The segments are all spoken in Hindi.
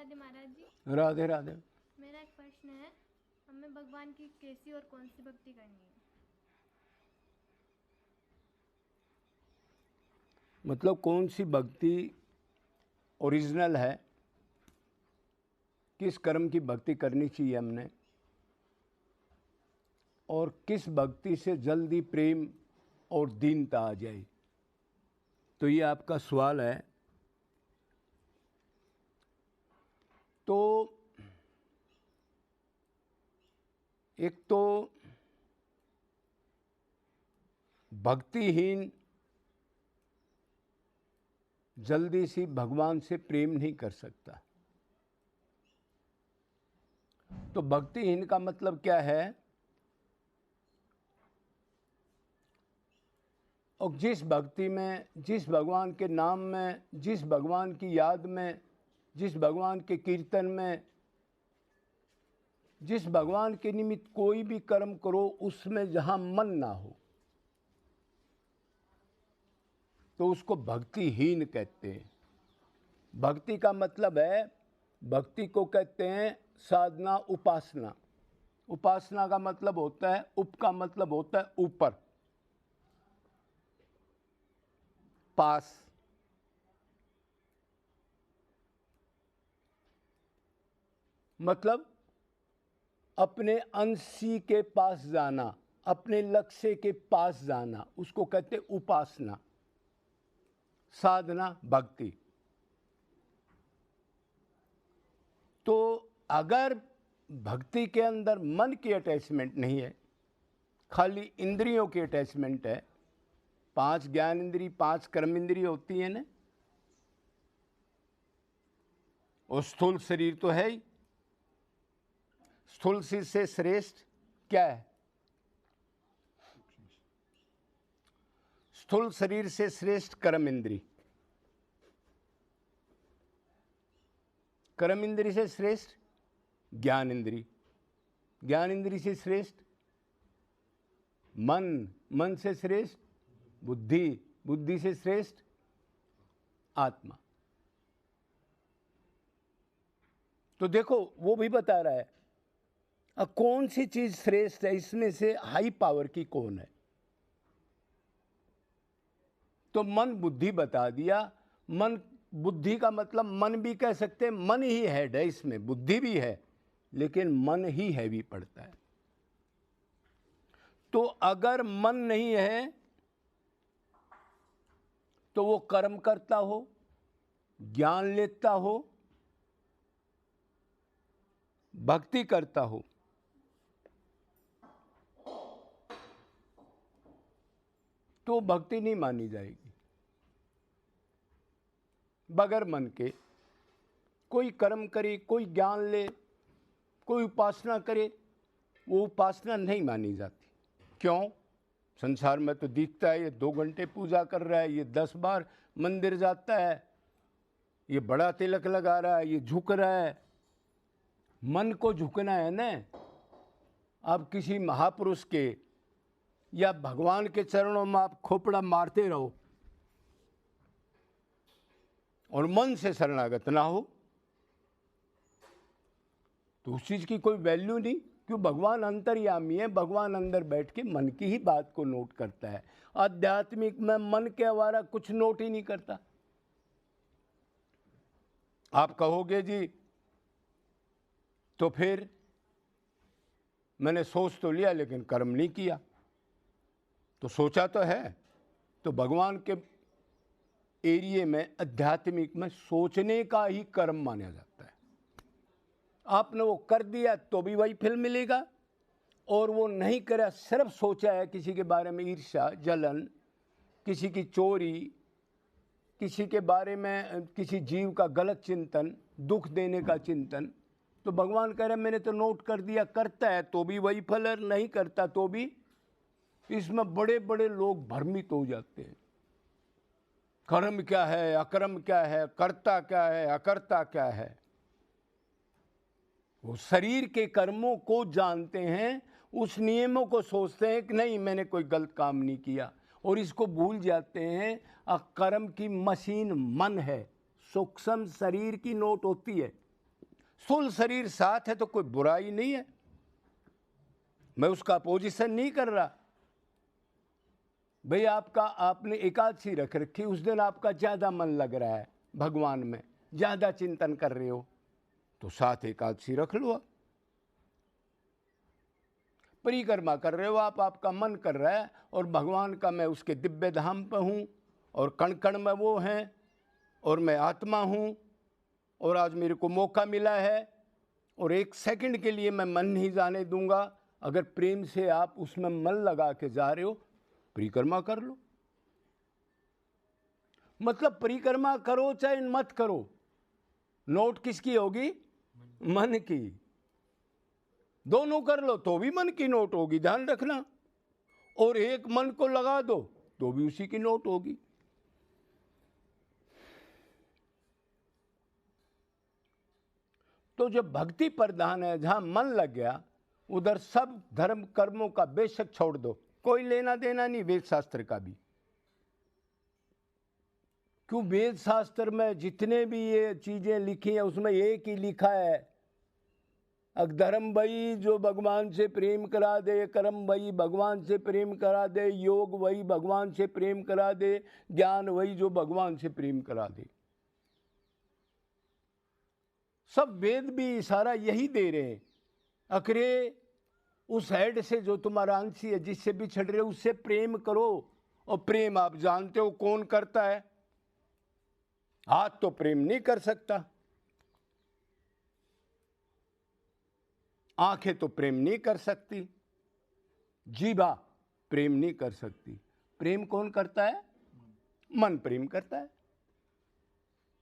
राधे महाराज जी। राधे राधे। मेरा एक प्रश्न है, हमें भगवान की कैसी और कौन सी भक्ति करनी है? मतलब कौन सी भक्ति ओरिजिनल है, किस कर्म की भक्ति करनी चाहिए हमने, और किस भक्ति से जल्दी प्रेम और दीनता आ जाए। तो ये आपका सवाल है। तो एक तो भक्तिहीन जल्दी से भगवान से प्रेम नहीं कर सकता। तो भक्तिहीन का मतलब क्या है? और जिस भक्ति में, जिस भगवान के नाम में, जिस भगवान की याद में, जिस भगवान के कीर्तन में, जिस भगवान के निमित्त कोई भी कर्म करो, उसमें जहाँ मन ना हो तो उसको भक्तिहीन कहते हैं। भक्ति का मतलब है, भक्ति को कहते हैं साधना, उपासना। उपासना का मतलब होता है, उप का मतलब होता है ऊपर, पास। मतलब अपने अंशी के पास जाना, अपने लक्ष्य के पास जाना, उसको कहते उपासना। साधना, भक्ति। तो अगर भक्ति के अंदर मन की अटैचमेंट नहीं है, खाली इंद्रियों की अटैचमेंट है, 5 ज्ञान इंद्री, 5 कर्म इंद्री होती है ना, और स्थूल शरीर तो है ही। स्थूल शरीर से श्रेष्ठ क्या है? स्थूल शरीर से श्रेष्ठ कर्म इंद्री, कर्म इंद्री से श्रेष्ठ ज्ञान इंद्री, ज्ञान इंद्री से श्रेष्ठ मन, मन से श्रेष्ठ बुद्धि, बुद्धि से श्रेष्ठ आत्मा। तो देखो वो भी बता रहा है अब कौन सी चीज श्रेष्ठ है, इसमें से हाई पावर की कौन है। तो मन बुद्धि बता दिया। मन बुद्धि का मतलब मन भी कह सकते हैं, मन ही हेड है, इसमें बुद्धि भी है लेकिन मन ही हैवी पड़ता है। तो अगर मन नहीं है तो वो कर्म करता हो, ज्ञान लेता हो, भक्ति करता हो, तो भक्ति नहीं मानी जाएगी। बगैर मन के कोई कर्म करे, कोई ज्ञान ले, कोई उपासना करे, वो उपासना नहीं मानी जाती। क्यों? संसार में तो दिखता है, ये 2 घंटे पूजा कर रहा है, ये 10 बार मंदिर जाता है, ये बड़ा तिलक लगा रहा है, ये झुक रहा है। मन को झुकना है ना। आप किसी महापुरुष के या भगवान के चरणों में आप खोपड़ा मारते रहो और मन से शरणागत ना हो तो उस चीज की कोई वैल्यू नहीं। क्यों? भगवान अंतर्यामी है, भगवान अंदर बैठ के मन की ही बात को नोट करता है। आध्यात्मिक में मन के अलावा कुछ नोट ही नहीं करता। आप कहोगे जी तो फिर मैंने सोच तो लिया लेकिन कर्म नहीं किया। तो सोचा तो है, तो भगवान के एरिए में, आध्यात्मिक में सोचने का ही कर्म माना जाता है। आपने वो कर दिया तो भी वही फल मिलेगा, और वो नहीं करा, सिर्फ सोचा है किसी के बारे में ईर्ष्या, जलन, किसी की चोरी, किसी के बारे में, किसी जीव का गलत चिंतन, दुख देने का चिंतन, तो भगवान कह रहे मैंने तो नोट कर दिया। करता है तो भी वही फल है, नहीं करता तो भी। इसमें बड़े बड़े लोग भ्रमित हो जाते हैं। कर्म क्या है, अकर्म क्या है, कर्ता क्या है, अकर्ता क्या है। वो शरीर के कर्मों को जानते हैं, उस नियमों को सोचते हैं कि नहीं मैंने कोई गलत काम नहीं किया, और इसको भूल जाते हैं कर्म की मशीन मन है। सूक्ष्म शरीर की नोट होती है, स्थूल शरीर साथ है तो कोई बुराई नहीं है, मैं उसका अपोजिशन नहीं कर रहा। भाई आपने एकादशी रख रखी, उस दिन आपका ज़्यादा मन लग रहा है भगवान में, ज़्यादा चिंतन कर रहे हो, तो साथ एकादशी रख लो। परिक्रमा कर रहे हो आप, आपका मन कर रहा है और भगवान का मैं उसके दिव्य धाम पर हूँ और कण कण में वो हैं और मैं आत्मा हूँ और आज मेरे को मौका मिला है और एक सेकंड के लिए मैं मन नहीं जाने दूंगा। अगर प्रेम से आप उसमें मन लगा के जा रहे हो, परिक्रमा कर लो। मतलब परिक्रमा करो चाहे मत करो, नोट किसकी होगी? मन की। दोनों कर लो तो भी मन की नोट होगी, ध्यान रखना। और एक मन को लगा दो तो भी उसी की नोट होगी। तो जब भक्ति प्रधान है, जहां मन लग गया, उधर सब धर्म कर्मों का बेशक छोड़ दो, कोई लेना देना नहीं वेद शास्त्र का भी। क्यों? वेद शास्त्र में जितने भी ये चीजें लिखी हैं उसमें एक ही लिखा है, धर्म वही जो भगवान से प्रेम करा दे, कर्म वही भगवान से प्रेम करा दे, योग वही भगवान से प्रेम करा दे, ज्ञान वही जो भगवान से प्रेम करा दे। सब वेद भी इशारा यही दे रहे हैं, अकरे उस हेड से जो तुम्हारा अंशी है, जिससे बिछड़ रहे हो, उससे प्रेम करो। और प्रेम आप जानते हो कौन करता है? हाथ तो प्रेम नहीं कर सकता, आंखें तो प्रेम नहीं कर सकती, जीभा प्रेम नहीं कर सकती। प्रेम कौन करता है? मन प्रेम करता है।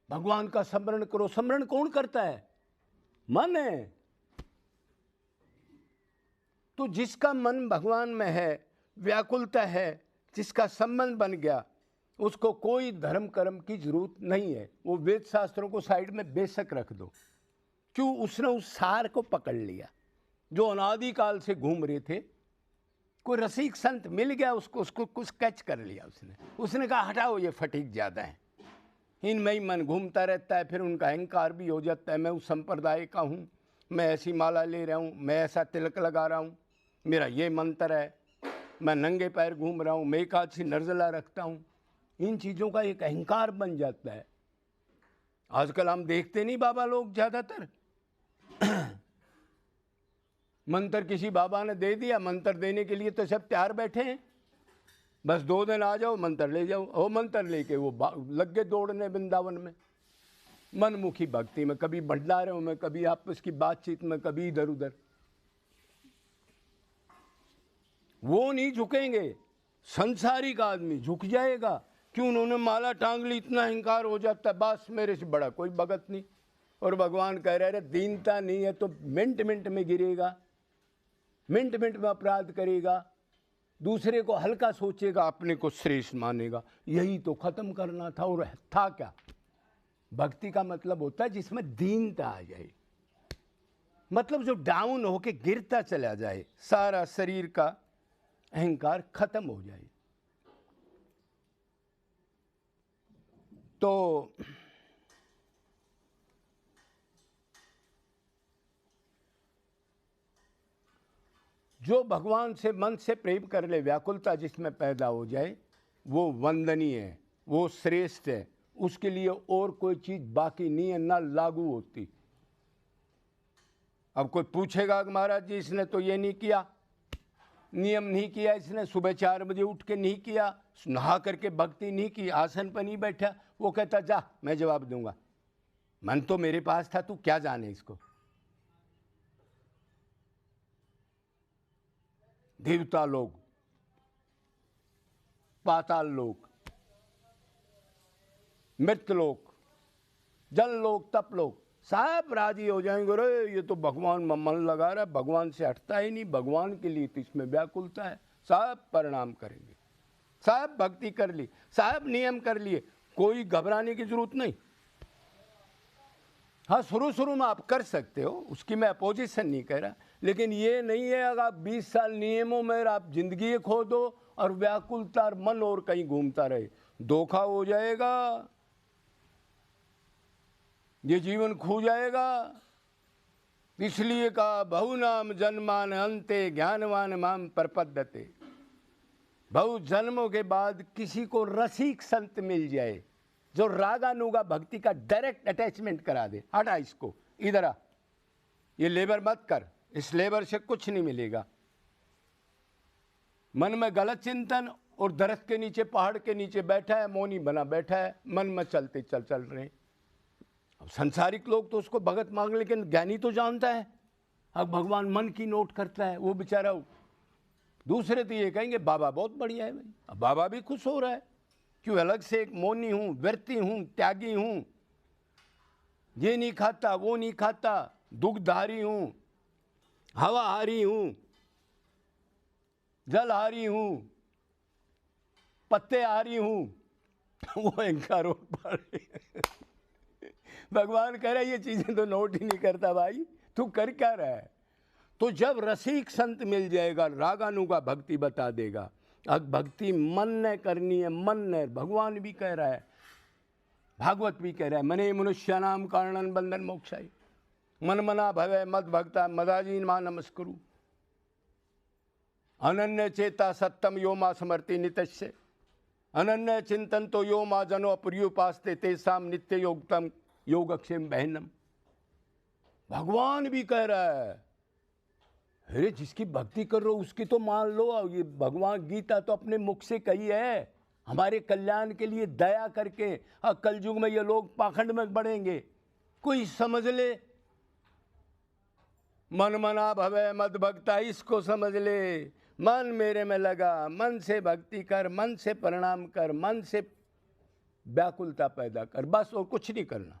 भगवान का स्मरण करो, स्मरण कौन करता है? मन है। तो जिसका मन भगवान में है, व्याकुलता है, जिसका संबंध बन गया, उसको कोई धर्म कर्म की जरूरत नहीं है। वो वेद शास्त्रों को साइड में बेशक रख दो। क्यों? उसने उस सार को पकड़ लिया जो अनादिकाल से घूम रहे थे। कोई रसिक संत मिल गया, उसको कुछ कैच कर लिया उसने कहा हटाओ, ये फटीक ज़्यादा है, इनमें ही मन घूमता रहता है। फिर उनका अहंकार भी हो जाता है, मैं उस संप्रदाय का हूँ, मैं ऐसी माला ले रहा हूँ, मैं ऐसा तिलक लगा रहा हूँ, मेरा ये मंत्र है, मैं नंगे पैर घूम रहा हूँ, मैं एकादशी निर्जला रखता हूँ। इन चीज़ों का एक अहंकार बन जाता है। आजकल हम देखते नहीं, बाबा लोग ज़्यादातर मंत्र किसी बाबा ने दे दिया, मंत्र देने के लिए तो सब तैयार बैठे हैं, बस 2 दिन आ जाओ मंत्र ले जाओ। वो मंत्र लेके वो लग गए दौड़ने वृंदावन में, मनमुखी भक्ति में, कभी भंडारों में, कभी आपस की बातचीत में, कभी इधर उधर। वो नहीं झुकेंगे, संसारिक आदमी झुक जाएगा। क्यों? उन्होंने माला टांग ली, इतना अहंकार हो जाता है, बस मेरे से बड़ा कोई भगत नहीं। और भगवान कह रहे हैं दीनता नहीं है तो मिनट मिनट में गिरेगा, मिनट मिनट में अपराध करेगा, दूसरे को हल्का सोचेगा, अपने को श्रेष्ठ मानेगा। यही तो खत्म करना था। और था क्या? भक्ति का मतलब होता है जिसमें दीनता आ जाए, मतलब जो डाउन होके गिरता चला जाए, सारा शरीर का अहंकार खत्म हो जाए। तो जो भगवान से मन से प्रेम कर ले, व्याकुलता जिसमें पैदा हो जाए, वो वंदनीय है, वो श्रेष्ठ है। उसके लिए और कोई चीज बाकी नहीं है, ना लागू होती। अब कोई पूछेगा कि महाराज जी इसने तो ये नहीं किया, नियम नहीं किया, इसने सुबह 4 बजे उठ के नहीं किया, नहा करके भक्ति नहीं की, आसन पर नहीं बैठा, वो कहता जा मैं जवाब दूंगा, मन तो मेरे पास था, तू क्या जाने इसको। देवता लोग, पाताल लोक, मृत लोक, जल लोक, तप लोक, सब राजी हो जाएंगे। अरे ये तो भगवान में मन लगा रहा है, भगवान से हटता ही नहीं, भगवान के लिए तो इसमें व्याकुलता है। सब प्रणाम करेंगे, सब भक्ति कर ली, सब नियम कर लिए, कोई घबराने की जरूरत नहीं। हाँ, शुरू में आप कर सकते हो, उसकी मैं अपोजिशन नहीं कह रहा, लेकिन ये नहीं है अगर आप 20 साल नियमों में आप जिंदगी खो दो और व्याकुलता और मन और कहीं घूमता रहे, धोखा हो जाएगा, ये जीवन खो जाएगा। इसलिए कहा बहुनाम जन्मान अंते ज्ञानवान माम प्रपद्यते। बहु जन्मों के बाद किसी को रसिक संत मिल जाए जो रागानुगा भक्ति का डायरेक्ट अटैचमेंट करा दे, हटा इसको, इधर आ, ये लेबर मत कर, इस लेबर से कुछ नहीं मिलेगा। मन में गलत चिंतन और दरख्त के नीचे, पहाड़ के नीचे बैठा है, मौनी बना बैठा है, मन में चलते चल रहे। अब संसारिक लोग तो उसको भगत मांग, लेकिन ज्ञानी तो जानता है अब भगवान मन की नोट करता है, वो बेचारा। दूसरे तो ये कहेंगे बाबा बहुत बढ़िया है भाई, अब बाबा भी खुश हो रहा है, क्यों अलग से एक मौनी हूं, व्यर्ती हूं, त्यागी हूं, ये नहीं खाता वो नहीं खाता, दुखधारी हूं, हवाहारी हूं, जलहारी हूं, पत्तेहारी हूं। वो अहंकार हो पा रही। भगवान कह रहा है ये चीजें तो नोट ही नहीं करता भाई, तू कर क्या रहा है। तो जब रसिक संत मिल जाएगा, रागानुगा भक्ति बता देगा। अब भक्ति मन ने करनी है, मन ने, भगवान भी कह रहा है, भागवत भी कह रहा है, मने मनुष्यानाम कारणं बंधन मोक्षाय मन मना भवे मद भक्ता मदाजीन मा नमस्कुरु अनन्य चेता सत्यम यो मा समर्ति नितस्य अनन्य चिंतन तो यो मा जनो अपर्युपास्ते तेसाम नित्य योगतम योगक्षेम बहनम। भगवान भी कह रहा है, अरे जिसकी भक्ति कर रहे हो उसकी तो मान लो। ये भगवान गीता तो अपने मुख से कही है, हमारे कल्याण के लिए दया करके। कलयुग में ये लोग पाखंड में बढ़ेंगे, कोई समझ ले, मन मना भवे मद भक्ता, इसको समझ ले। मन मेरे में लगा, मन से भक्ति कर, मन से प्रणाम कर, मन से व्याकुलता पैदा कर, बस और कुछ नहीं करना।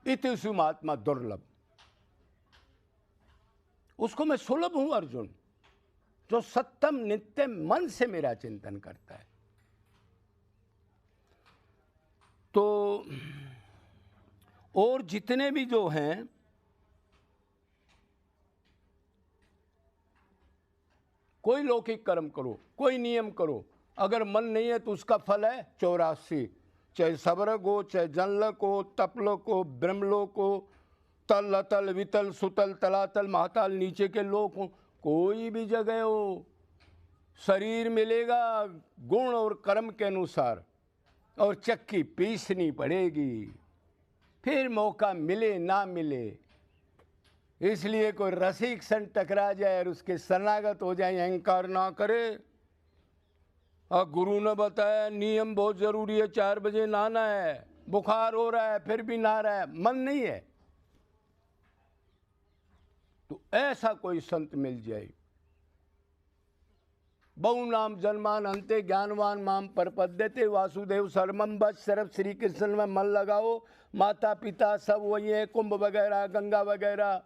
इति सुमात्मा दुर्लभ, उसको मैं सुलभ हूं अर्जुन, जो सत्यम नित्य मन से मेरा चिंतन करता है। तो और जितने भी जो हैं, कोई लौकिक कर्म करो, कोई नियम करो, अगर मन नहीं है तो उसका फल है 84, चाहे स्वर्ग हो, चाहे जनलोक हो, तपलोक हो, ब्रह्मलोक हो, तल अतल वितल सुतल तलातल महातल नीचे के लोक हो, कोई भी जगह हो, शरीर मिलेगा गुण और कर्म के अनुसार, और चक्की पीसनी पड़ेगी, फिर मौका मिले ना मिले। इसलिए कोई रसिक संत टकरा जाए और उसके शरणागत हो जाए, अहंकार ना करे। और गुरु ने बताया नियम बहुत जरूरी है, 4 बजे नहाना है, बुखार हो रहा है फिर भी नहा रहा है, मन नहीं है, तो ऐसा कोई संत मिल जाए। बहु नाम जन्मान अंते ज्ञानवान माम परपद्यते वासुदेव सर्वम बस। सिर्फ श्री कृष्ण में मन लगाओ, माता पिता सब वही है, कुंभ वगैरह गंगा वगैरह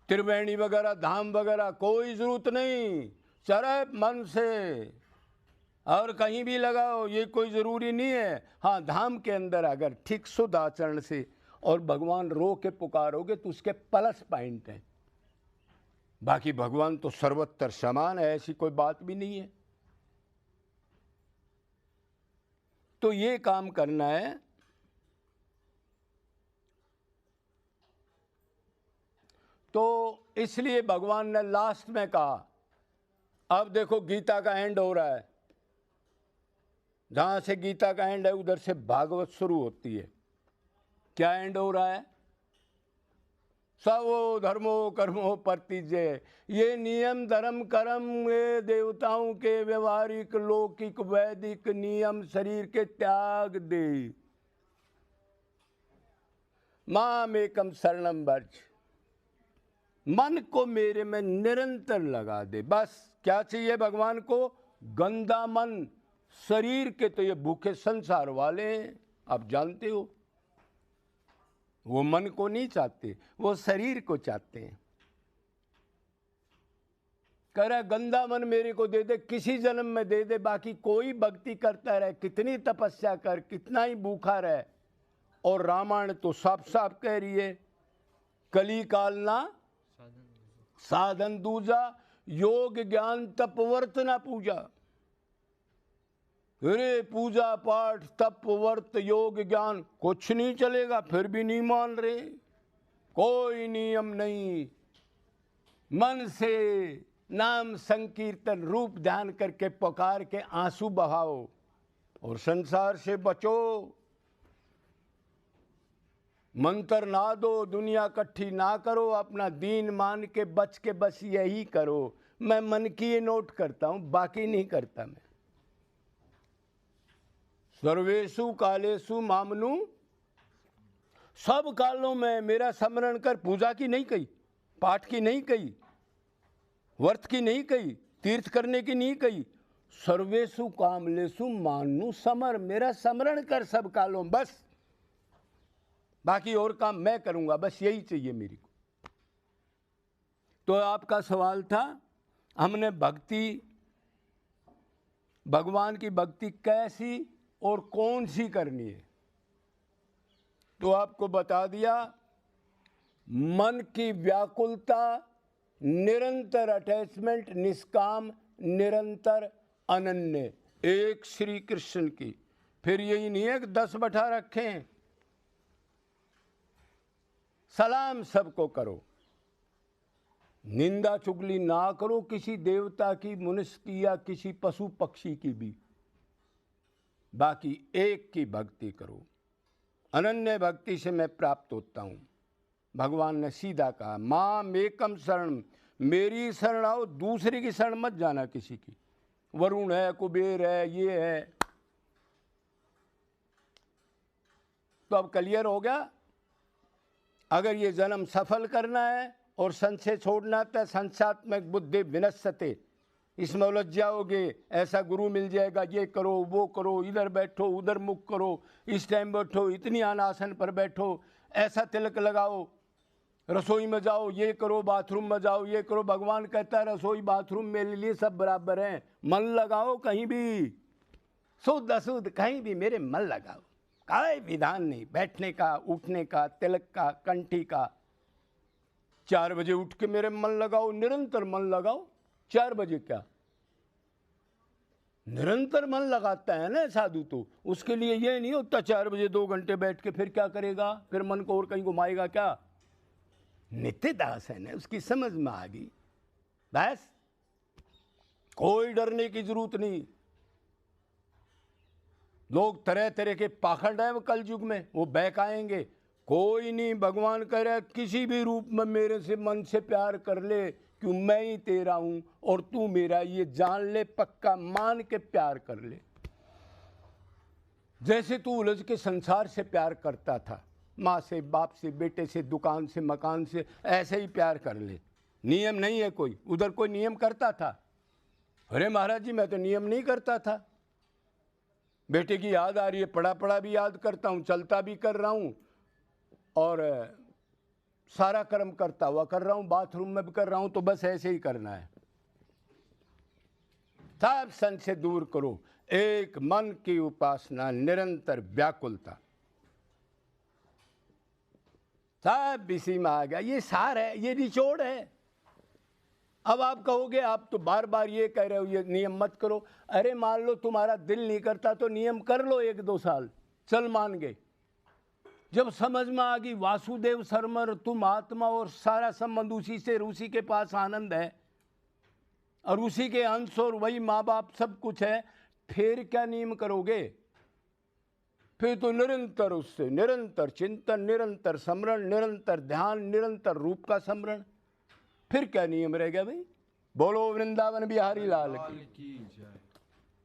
त्रिवेणी वगैरह धाम वगैरह कोई जरूरत नहीं, सिर्फ मन से। और कहीं भी लगाओ ये कोई ज़रूरी नहीं है। हाँ, धाम के अंदर अगर ठीक शुद्ध आचरण से और भगवान रो के पुकारोगे तो उसके प्लस पॉइंट है। बाकी भगवान तो सर्वत्र समान है, ऐसी कोई बात भी नहीं है। तो ये काम करना है। तो इसलिए भगवान ने लास्ट में कहा, अब देखो गीता का एंड हो रहा है, जहां से गीता का एंड है उधर से भागवत शुरू होती है। क्या एंड हो रहा है? सवो धर्मो कर्मो प्रतिजय। ये नियम धर्म कर्म ये देवताओं के व्यवहारिक लौकिक वैदिक नियम शरीर के त्याग दे, माम एकम शरणम व्रज, मन को मेरे में निरंतर लगा दे। बस क्या चाहिए भगवान को? गंदा मन। शरीर के तो ये भूखे संसार वाले हैं, आप जानते हो, वो मन को नहीं चाहते, वो शरीर को चाहते हैं। कह रहा गंदा मन मेरे को दे दे, किसी जन्म में दे दे, बाकी कोई भक्ति करता रहे, कितनी तपस्या कर, कितना ही भूखा रहे। और रामायण तो साफ साफ कह रही है, कली काल ना साधन दूजा, योग ज्ञान तपवर्त ना पूजा। अरे पूजा पाठ तप वर्त योग ज्ञान कुछ नहीं चलेगा, फिर भी नहीं मान रहे। कोई नियम नहीं, मन से नाम संकीर्तन रूप ध्यान करके पुकार के आंसू बहाओ और संसार से बचो। मंत्र ना दो, दुनिया इकट्ठी ना करो, अपना दीन मान के बच के बस यही करो। मैं मन की ये नोट करता हूं, बाकी नहीं करता मैं। सर्वेषु कालेषु मामनु, सब कालों में मेरा स्मरण कर। पूजा की नहीं कही, पाठ की नहीं कही, व्रत की नहीं कही, तीर्थ करने की नहीं कही। सर्वेषु कामलेषु मानु समर, मेरा स्मरण कर सब कालों, बस बाकी और काम मैं करूंगा, बस यही चाहिए मेरी को। तो आपका सवाल था, हमने भक्ति, भगवान की भक्ति कैसी और कौन सी करनी है, तो आपको बता दिया। मन की व्याकुलता, निरंतर अटैचमेंट, निष्काम, निरंतर अनन्य, एक श्री कृष्ण की। फिर यही नहीं है कि 10 बैठा रखे हैं। सलाम सबको करो, निंदा चुगली ना करो किसी देवता की, मनुष्य की या किसी पशु पक्षी की भी। बाकी एक की भक्ति करो। अनन्य भक्ति से मैं प्राप्त होता हूँ। भगवान ने सीधा कहा, माम एकम शरण, मेरी शरण आओ, दूसरे की शरण मत जाना किसी की। वरुण है, कुबेर है, ये है। तो अब क्लियर हो गया। अगर ये जन्म सफल करना है और संशय छोड़ना है, संशयात्मक बुद्धि विनश्यते, इसमें उलझ जाओगे। ऐसा गुरु मिल जाएगा, ये करो वो करो, इधर बैठो उधर मुख करो, इस टाइम बैठो, इतनी आसन पर बैठो, ऐसा तिलक लगाओ, रसोई में जाओ, ये करो, बाथरूम में जाओ, ये करो। भगवान कहता है रसोई बाथरूम मेरे लिए सब बराबर हैं, मन लगाओ कहीं भी, शुद्ध अशुद्ध कहीं भी मेरे मन लगाओ। कोई विधान नहीं, बैठने का, उठने का, तिलक का, कंठी का। 4 बजे उठ के मेरे मन लगाओ, निरंतर मन लगाओ। 4 बजे क्या, निरंतर मन लगाता है ना साधु, तो उसके लिए ये नहीं होता 4 बजे 2 घंटे बैठ के फिर क्या करेगा, फिर मन को और कहीं घुमाएगा क्या। नित्य दास है ना, उसकी समझ में आ गई, बस कोई डरने की जरूरत नहीं। लोग तरह तरह के पाखंड है कल युग में, वो बहकाएंगे। कोई नहीं, भगवान कह रहा है किसी भी रूप में मेरे से मन से प्यार कर ले, क्यों मैं ही तेरा हूं और तू मेरा, ये जान ले, पक्का मान के प्यार कर ले। जैसे तू उलझ के संसार से प्यार करता था, माँ से, बाप से, बेटे से, दुकान से, मकान से, ऐसे ही प्यार कर ले। नियम नहीं है कोई। उधर कोई नियम करता था? अरे महाराज जी मैं तो नियम नहीं करता था। बेटे की याद आ रही है, पढ़ा पढ़ा भी याद करता हूँ, चलता भी कर रहा हूँ और सारा कर्म करता हुआ कर रहा हूँ, बाथरूम में भी कर रहा हूँ, तो बस ऐसे ही करना है। सब संशय दूर करो, एक मन की उपासना, निरंतर व्याकुलता, सब इसी में आ गया। ये सार है, ये निचोड़ है। अब आप कहोगे आप तो बार बार ये कह रहे हो ये नियम मत करो। अरे मान लो तुम्हारा दिल नहीं करता तो नियम कर लो 1-2 साल, चल मान गए। जब समझ में आ गई वासुदेव सरमर तुम आत्मा और सारा संबंध उसी से, उसी के पास आनंद है और उसी के अंश और वही माँ बाप सब कुछ है, फिर क्या नियम करोगे? फिर तो निरंतर उससे, निरंतर चिंतन, निरंतर स्मरण, निरंतर ध्यान, निरंतर रूप का स्मरण, फिर क्या नियम रह गया भाई? बोलो वृंदावन बिहारी लाल की।